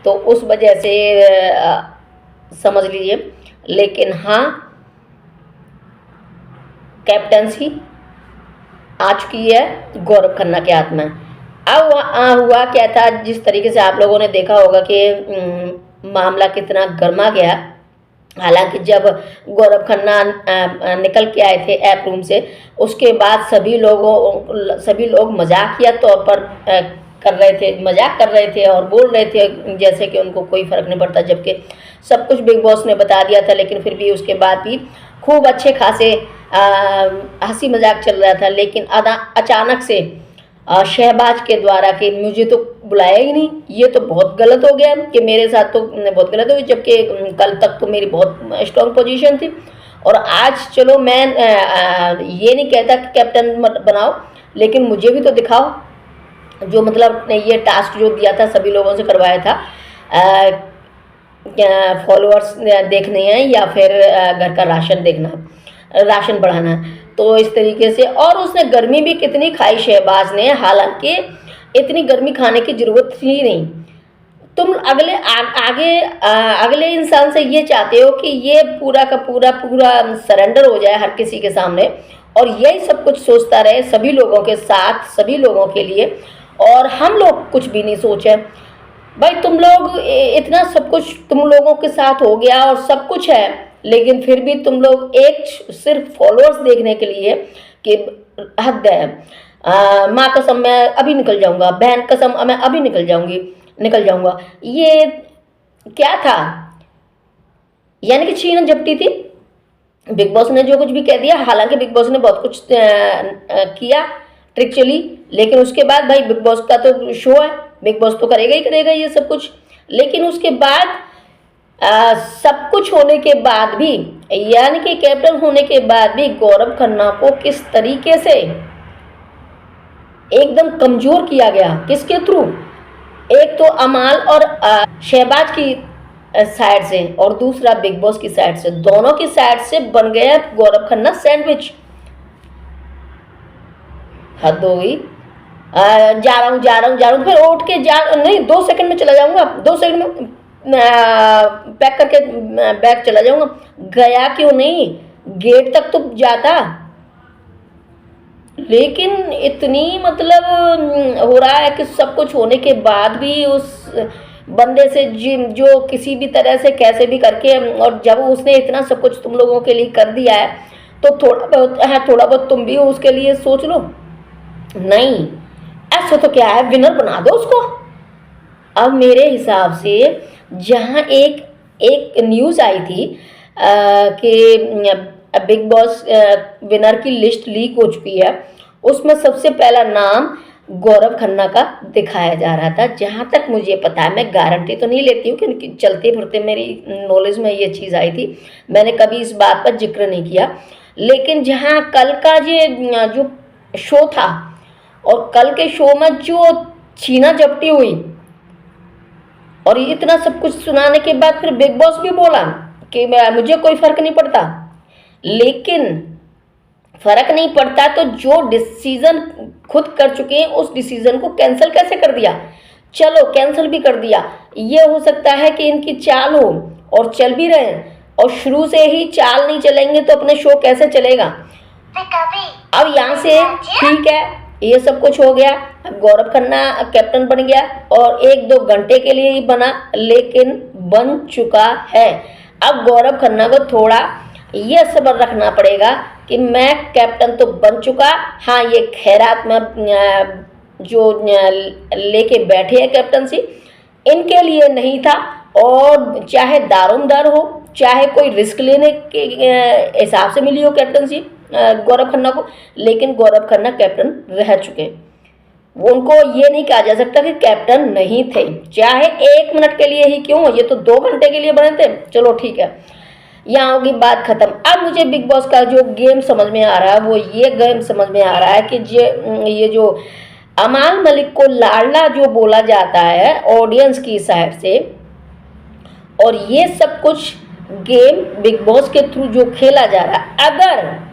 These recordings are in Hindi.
तो उस वजह से समझ लीजिए। लेकिन हाँ, कैप्टनसी आ चुकी है गौरव खन्ना के हाथ में। अब हुआ क्या था, जिस तरीके से आप लोगों ने देखा होगा कि मामला कितना गर्मा गया। हालांकि जब गौरव खन्ना निकल के आए थे ऐप रूम से, उसके बाद सभी लोग मजाकिया तौर पर कर रहे थे, मजाक कर रहे थे और बोल रहे थे जैसे कि उनको कोई फ़र्क नहीं पड़ता, जबकि सब कुछ बिग बॉस ने बता दिया था। लेकिन फिर भी उसके बाद भी खूब अच्छे खासे हंसी मजाक चल रहा था। लेकिन अचानक से शहबाज के द्वारा कि मुझे तो बुलाया ही नहीं, ये तो बहुत गलत हो गया कि मेरे साथ तो बहुत गलत हो गया, जबकि कल तक तो मेरी बहुत स्ट्रॉन्ग पोजीशन थी। और आज चलो मैं ये नहीं कहता कि कैप्टन मत बनाओ, लेकिन मुझे भी तो दिखाओ। जो मतलब ये टास्क जो दिया था सभी लोगों से करवाया था, फॉलोअर्स देखने हैं या फिर घर का राशन देखना, राशन बढ़ाना। तो इस तरीके से, और उसने गर्मी भी कितनी खाई शहबाज ने, हालांकि इतनी गर्मी खाने की ज़रूरत थी नहीं। तुम अगले इंसान से ये चाहते हो कि ये पूरा का पूरा सरेंडर हो जाए हर किसी के सामने, और यही सब कुछ सोचता रहे सभी लोगों के साथ, सभी लोगों के लिए, और हम लोग कुछ भी नहीं सोचे। भाई तुम लोग इतना सब कुछ तुम लोगों के साथ हो गया और सब कुछ है, लेकिन फिर भी तुम लोग एक सिर्फ फॉलोअर्स देखने के लिए कि हद है। माँ कसम मैं अभी निकल जाऊंगा, बहन कसम मैं अभी निकल जाऊंगा, ये क्या था? यानी कि छीन झपटी थी। बिग बॉस ने जो कुछ भी कह दिया, हालांकि बिग बॉस ने बहुत कुछ किया, ट्रिक चली, लेकिन उसके बाद भाई बिग बॉस का तो शो है, बिग बॉस तो करेगा ही करेगा ये सब कुछ। लेकिन उसके बाद सब कुछ होने के बाद भी, यानी कि कैप्टन होने के बाद भी गौरव खन्ना को किस तरीके से एकदम कमजोर किया गया, किसके थ्रू? एक तो अमाल और शहबाज की साइड से, और दूसरा बिग बॉस की साइड से, दोनों की साइड से बन गया गौरव खन्ना सैंडविच। हद हो गई। जा रहा हूँ, फिर उठ के नहीं 2 सेकंड में चला जाऊंगा, 2 सेकंड में पैक करके बैग चला जाऊंगा। गया क्यों नहीं? गेट तक तो जाता। लेकिन इतनी मतलब हो रहा है कि सब कुछ होने के बाद भी उस बंदे से जो किसी भी तरह से कैसे भी करके, और जब उसने इतना सब कुछ तुम लोगों के लिए कर दिया है, तो थोड़ा बहुत तुम भी उसके लिए सोच लो। नहीं, ऐसा तो क्या है, विनर बना दो उसको। अब मेरे हिसाब से जहाँ एक न्यूज़ आई थी कि बिग बॉस विनर की लिस्ट लीक हो चुकी है, उसमें सबसे पहला नाम गौरव खन्ना का दिखाया जा रहा था। जहाँ तक मुझे पता है, मैं गारंटी तो नहीं लेती हूँ क्योंकि चलते फिरते मेरी नॉलेज में ये चीज़ आई थी, मैंने कभी इस बात पर जिक्र नहीं किया। लेकिन जहाँ कल का जो शो था, और कल के शो में जो छीना झपटी हुई, और इतना सब कुछ सुनाने के बाद फिर बिग बॉस भी बोला कि मुझे कोई फर्क नहीं पड़ता। लेकिन फर्क नहीं पड़ता तो जो डिसीजन खुद कर चुके हैं उस डिसीजन को कैंसिल कैसे कर दिया? चलो कैंसिल भी कर दिया, ये हो सकता है कि इनकी चाल हो और चल भी रहे हैं, और शुरू से ही चाल नहीं चलेंगे तो अपने शो कैसे चलेगा? अब यहाँ से ठीक है, ये सब कुछ हो गया, गौरव खन्ना कैप्टन बन गया, और 1-2 घंटे के लिए ही बना, लेकिन बन चुका है। अब गौरव खन्ना को थोड़ा ये सब्र रखना पड़ेगा कि मैं कैप्टन तो बन चुका। हाँ, ये खैरात में जो लेके बैठे हैं कैप्टनसी, इनके लिए नहीं था, और चाहे दारोमदार हो, चाहे कोई रिस्क लेने के हिसाब से मिली हो कैप्टनसी गौरव खन्ना को, लेकिन गौरव खन्ना कैप्टन रह चुके। उनको ये नहीं कहा जा सकता कि कैप्टन नहीं थे, चाहे 1 मिनट के लिए ही क्यों, ये तो 2 घंटे के लिए बने थे। चलो ठीक है, यहाँ होगी बात खत्म। अब मुझे बिग बॉस का जो गेम समझ में आ रहा है, वो ये गेम समझ में आ रहा है कि ये जो अमाल मलिक को लाडला जो बोला जाता है ऑडियंस की साइड से, और ये सब कुछ गेम बिग बॉस के थ्रू जो खेला जा रहा है, अगर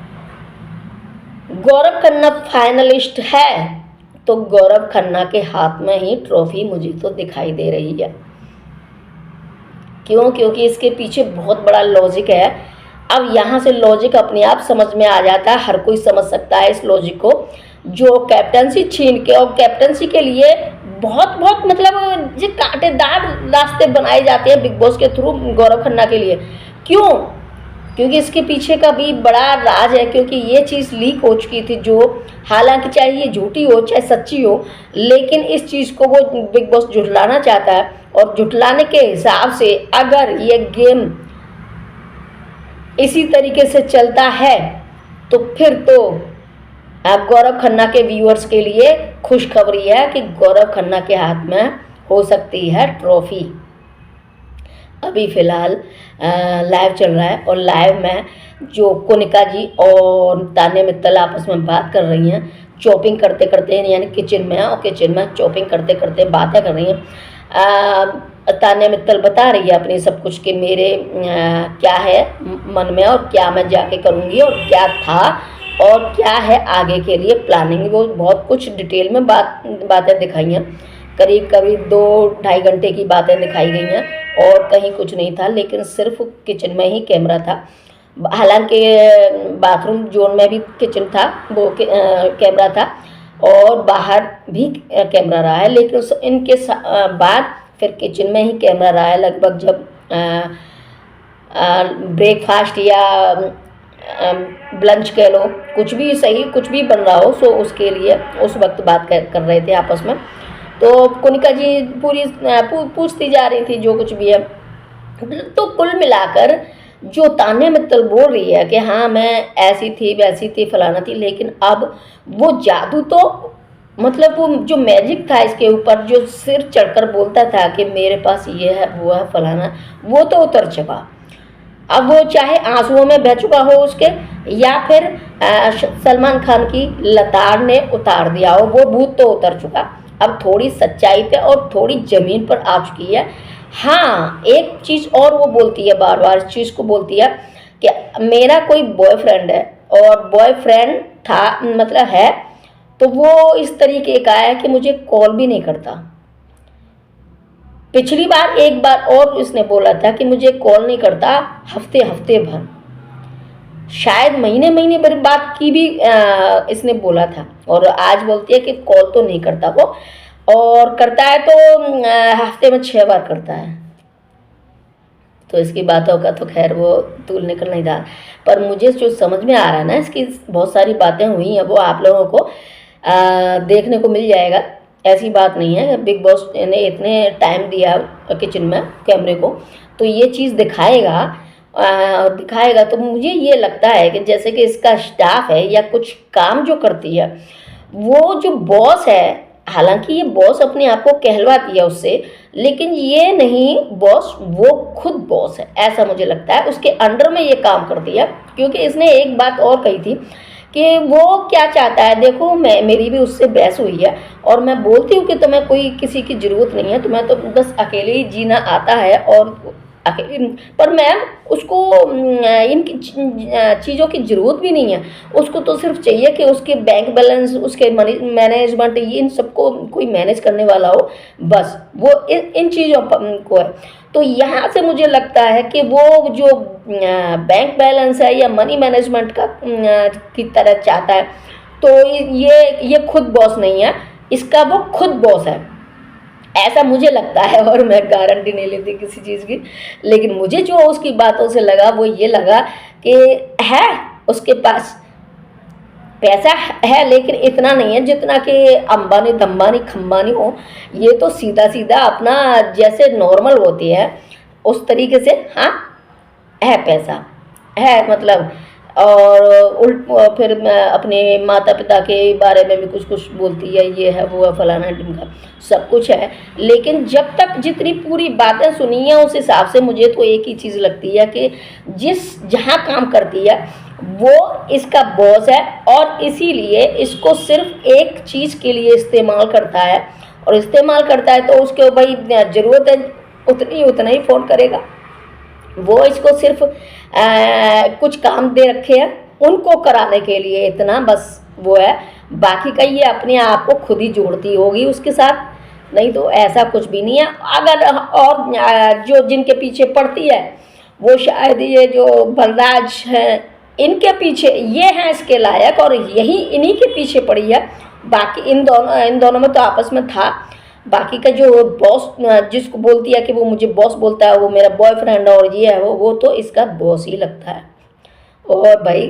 गौरव खन्ना फाइनलिस्ट है तो गौरव खन्ना के हाथ में ही ट्रॉफी मुझे तो दिखाई दे रही है। क्यों? क्योंकि इसके पीछे बहुत बड़ा लॉजिक है। अब यहाँ से लॉजिक अपने आप समझ में आ जाता है, हर कोई समझ सकता है इस लॉजिक को। जो कैप्टनसी छीन के और कैप्टनसी के लिए बहुत बहुत मतलब जो कांटेदार रास्ते बनाए जाते हैं बिग बॉस के थ्रू गौरव खन्ना के लिए। क्यों? क्योंकि इसके पीछे का भी बड़ा राज है, क्योंकि ये चीज़ लीक हो चुकी थी, जो हालांकि चाहे ये झूठी हो चाहे सच्ची हो, लेकिन इस चीज़ को वो बिग बॉस झुठलाना चाहता है। और झुठलाने के हिसाब से अगर ये गेम इसी तरीके से चलता है तो फिर तो गौरव खन्ना के व्यूअर्स के लिए खुशखबरी है कि गौरव खन्ना के हाथ में हो सकती है ट्रॉफी। अभी फ़िलहाल लाइव चल रहा है और लाइव में जो कोनिका जी और तान्या मित्तल आपस में बात कर रही हैं, चॉपिंग करते करते, यानी किचन में, और किचन में चॉपिंग करते करते बातें कर रही हैं। तान्या मित्तल बता रही है अपनी सब कुछ कि मेरे क्या है मन में और क्या मैं जाके करूँगी और क्या था और क्या है आगे के लिए प्लानिंग। वो बहुत कुछ डिटेल में बातें दिखाई हैं, करीब करीब 2-2.5 घंटे की बातें दिखाई गई हैं और कहीं कुछ नहीं था, लेकिन सिर्फ किचन में ही कैमरा था। हालांकि बाथरूम जोन में भी किचन था, वो कैमरा था, और बाहर भी कैमरा रहा है, लेकिन इनके बाद फिर किचन में ही कैमरा रहा है। लगभग जब ब्रेकफास्ट या लंच कह लो, कुछ भी सही, कुछ भी बन रहा हो, सो उसके लिए उस वक्त बात कर रहे थे आपस में। तो कोनिका जी पूरी पूछती जा रही थी जो कुछ भी है। तो कुल मिलाकर जो तान्या मित्तल बोल रही है कि हाँ मैं ऐसी थी वैसी थी फलाना थी, लेकिन अब वो जादू तो मतलब वो जो मैजिक था इसके ऊपर, जो सिर चढ़कर बोलता था कि मेरे पास ये है वो है फलाना, वो तो उतर चुका। अब वो चाहे आंसुओं में बह चुका हो उसके, या फिर सलमान खान की लतार ने उतार दिया हो, वो भूत तो उतर चुका। अब थोड़ी सच्चाई पे और थोड़ी ज़मीन पर आ चुकी है। हाँ, एक चीज़ और वो बोलती है, बार बार इस चीज़ को बोलती है कि मेरा कोई बॉयफ्रेंड है, और बॉयफ्रेंड था मतलब है, तो वो इस तरीके का है कि मुझे कॉल भी नहीं करता। पिछली बार एक बार और इसने बोला था कि मुझे कॉल नहीं करता हफ्ते हफ्ते भर, शायद महीने महीने भर बात की भी इसने बोला था। और आज बोलती है कि कॉल तो नहीं करता वो, और करता है तो हफ्ते में 6 बार करता है। तो इसकी बातों का तो खैर वो तूल निकल नहीं रहा, पर मुझे जो समझ में आ रहा है ना, इसकी बहुत सारी बातें हुई हैं, वो आप लोगों को देखने को मिल जाएगा। ऐसी बात नहीं है, बिग बॉस ने इतने टाइम दिया किचन में कैमरे को, तो ये चीज़ दिखाएगा। दिखाएगा तो मुझे ये लगता है कि जैसे कि इसका स्टाफ है या कुछ काम जो करती है, वो जो बॉस है, हालांकि ये बॉस अपने आप को कहलवाती है उससे, लेकिन ये नहीं बॉस, वो खुद बॉस है, ऐसा मुझे लगता है। उसके अंडर में ये काम करती है, क्योंकि इसने एक बात और कही थी कि वो क्या चाहता है। देखो, मेरी भी उससे बहस हुई है, और मैं बोलती हूँ कि तुम्हें कोई किसी की ज़रूरत नहीं है, तुम्हें तो बस अकेले ही जीना आता है, और अकेले, पर मैम उसको इनकी चीज़ों की ज़रूरत भी नहीं है। उसको तो सिर्फ चाहिए कि उसके बैंक बैलेंस, उसके मनी मैनेजमेंट, ये इन सबको कोई मैनेज करने वाला हो, बस वो इन चीज़ों को है। तो यहाँ से मुझे लगता है कि वो जो बैंक बैलेंस है या मनी मैनेजमेंट का की तरह चाहता है, तो ये खुद बॉस नहीं है, इसका वो खुद बॉस है, ऐसा मुझे लगता है। और मैं गारंटी नहीं लेती किसी चीज़ की, लेकिन मुझे जो उसकी बातों से लगा वो ये लगा कि है उसके पास पैसा है, लेकिन इतना नहीं है जितना कि अंबानी धम्बानी खम्बानी हो। ये तो सीधा सीधा अपना जैसे नॉर्मल होती है उस तरीके से, हाँ है, पैसा है मतलब। और फिर अपने माता पिता के बारे में भी कुछ कुछ बोलती है, ये है वो है फलाना ढिमका, सब कुछ है। लेकिन जब तक जितनी पूरी बातें सुनी है उस हिसाब से मुझे तो एक ही चीज़ लगती है कि जहाँ काम करती है वो इसका बॉस है, और इसीलिए इसको सिर्फ एक चीज़ के लिए इस्तेमाल करता है, और इस्तेमाल करता है तो उसके भाई ज़रूरत है उतना ही फ़ोन करेगा। वो इसको सिर्फ कुछ काम दे रखे हैं उनको कराने के लिए, इतना बस वो है। बाकी का ये अपने आप को खुद ही जोड़ती होगी उसके साथ, नहीं तो ऐसा कुछ भी नहीं है। अगर और जो जिनके पीछे पड़ती है वो शायद ये जो बलराज हैं इनके पीछे ये हैं इसके लायक, और यही इन्हीं के पीछे पड़ी है। बाकी इन दोनों में तो आपस में था। बाकी का जो बॉस जिसको बोलती है कि वो मुझे बॉस बोलता है, वो मेरा बॉयफ्रेंड और ये है वो तो इसका बॉस ही लगता है। और भाई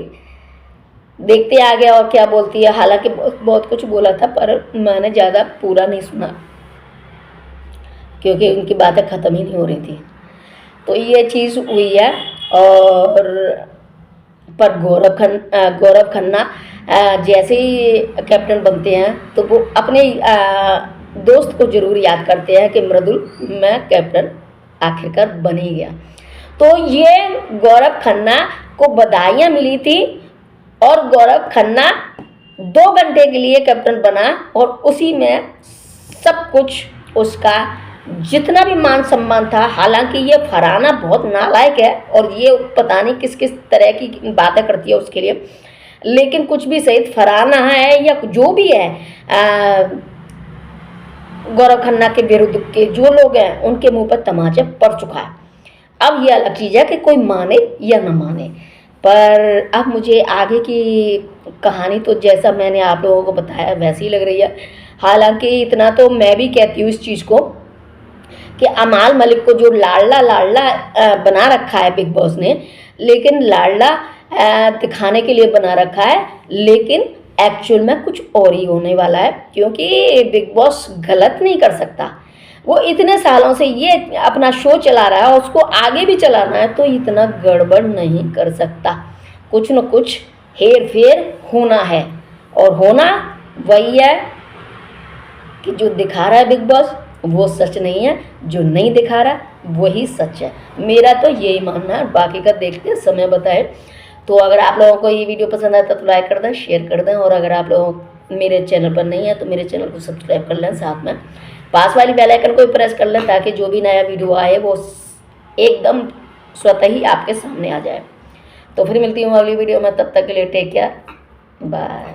देखते आगे और क्या बोलती है। हालांकि बहुत कुछ बोला था पर मैंने ज़्यादा पूरा नहीं सुना क्योंकि उनकी बातें ख़त्म ही नहीं हो रही थी। तो ये चीज़ हुई है। और पर गौरव खन्ना जैसे ही कैप्टन बनते हैं तो वो अपने दोस्त को ज़रूर याद करते हैं कि मृदुल मैं कैप्टन आखिरकार बन ही गया। तो ये गौरव खन्ना को बधाइयाँ मिली थी और गौरव खन्ना 2 घंटे के लिए कैप्टन बना और उसी में सब कुछ उसका जितना भी मान सम्मान था। हालांकि ये फरहाना बहुत नालायक है और ये पता नहीं किस किस तरह की बातें करती है उसके लिए, लेकिन कुछ भी सही फरहाना है या जो भी है गौरव खन्ना के विरुद्ध के जो लोग हैं उनके मुंह पर तमाचा पड़ चुका है। अब ये अलग चीज़ है कि कोई माने या न माने, पर अब मुझे आगे की कहानी तो जैसा मैंने आप लोगों को बताया वैसी लग रही है। हालांकि इतना तो मैं भी कहती हूँ इस चीज़ को कि अमाल मलिक को जो लाडला बना रखा है बिग बॉस ने, लेकिन लाडला दिखाने के लिए बना रखा है, लेकिन एक्चुअल में कुछ और ही होने वाला है। क्योंकि बिग बॉस गलत नहीं कर सकता, वो इतने सालों से ये अपना शो चला रहा है और उसको आगे भी चलाना है, तो इतना गड़बड़ नहीं कर सकता। कुछ न कुछ हेर फेर होना है और होना वही है कि जो दिखा रहा है बिग बॉस वो सच नहीं है, जो नहीं दिखा रहा वही सच है। मेरा तो यही मानना है, बाकी का देखते हैं समय बताए। तो अगर आप लोगों को ये वीडियो पसंद आता तो लाइक कर दें, शेयर कर दें, और अगर आप लोग मेरे चैनल पर नहीं है तो मेरे चैनल को सब्सक्राइब कर लें, साथ में पास वाली बेल आइकन को प्रेस कर लें ताकि जो भी नया वीडियो आए वो एकदम स्वतः ही आपके सामने आ जाए। तो फिर मिलती हूँ अगली वीडियो में, तब तक के लिए टेक केयर, बाय।